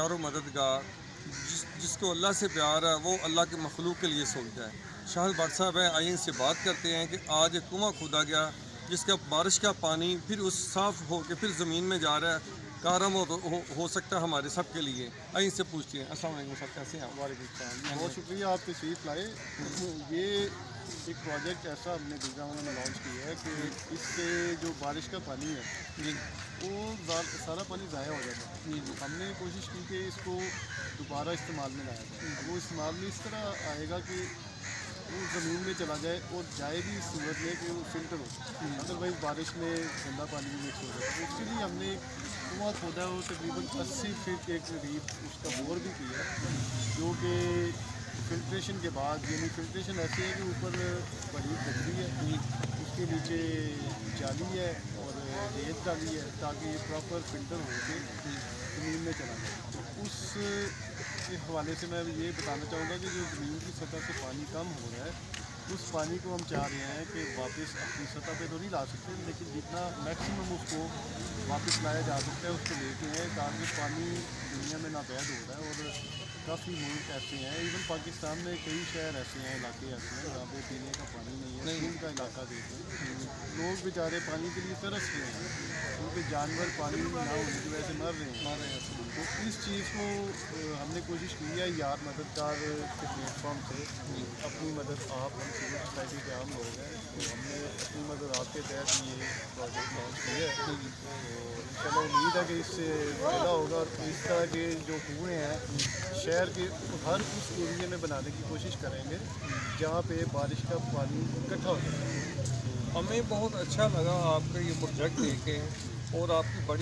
प्यार व मददगार, जिस को अल्लाह से प्यार है वो अल्लाह के मखलूक के लिए सोचता है। शाहिद भट्ट साहब हैं, आइए इनसे बात करते हैं कि आज एक कुआं खोदा गया जिसका बारिश का पानी फिर उस साफ़ हो के फिर ज़मीन में जा रहा है, कारम हो सकता है हमारे सब के लिए। आइए इनसे पूछते हैं। अस्सलाम वालेकुम सर, कैसे हैं? वालेकुम सलाम। बहुत शुक्रिया आप तशरीफ़ लाए। ये एक प्रोजेक्ट ऐसा हमने गुजरावाला में लॉन्च किया है कि इससे जो बारिश का पानी है जी वो सारा पानी ज़ाया हो जाता है। जी हमने कोशिश की कि इसको दोबारा इस्तेमाल में लाया जाए। वो इस्तेमाल में इस तरह आएगा कि वो ज़मीन में चला जाए और जाए भी इस सूरत में कि वो फ़िल्टर हो। अदरवाइज़ बारिश में गंदा पानी भी मिक्स हो जाता है। उसके लिए हमने कुआं खोदा है और तकरीबन 80 फीट के करीब उसका बोर भी किया है, जो कि फ़िल्ट्रेशन के बाद, यानी फ़िल्ट्रेशन ऐसे है कि ऊपर बड़ी गड्डी है, उसके नीचे जाली है और रेत डाली है ताकि ये प्रॉपर फ़िल्टर हो के ज़मीन में चला जाए। तो उस के हवाले से मैं ये बताना चाहूँगा कि जो ज़मीन की सतह से पानी कम हो रहा है, उस पानी को हम चाह रहे हैं कि वापस अपनी सतह पे तो नहीं ला सकते, लेकिन जितना मैक्सिमम उसको वापस लाया जा सकता है उसको लेके हैं, ताकि पानी दुनिया में नापैद हो रहा है। और काफ़ी मुल्क ऐसे हैं, इवन पाकिस्तान में कई शहर ऐसे हैं, इलाके ऐसे हैं जहाँ पे पीने का पानी नहीं है, खून का इलाका देते हैं। लोग बेचारे पानी के लिए तरस रहे हैं, उनके जानवर पानी ना होने की वजह से मर रहे हैं। तो इस चीज़ को हमने कोशिश की है यार मददगार के प्लेटफॉर्म से। अपनी मदद आप, हम सिविल सोसाइटी के आम लोग हैं, तो हमने अपनी मदद आपके तहत ये प्रोजेक्ट लॉन्च किया है। तो इंशाल्लाह उम्मीद है कि इससे फ़ायदा होगा और इस तरह के जो कुएँ हैं शहर के हर उस एरिए में बनाने की कोशिश करेंगे जहाँ पे बारिश का पानी इकट्ठा होता है। हमें बहुत अच्छा लगा आपका ये प्रोजेक्ट देख के और आपकी बड़ी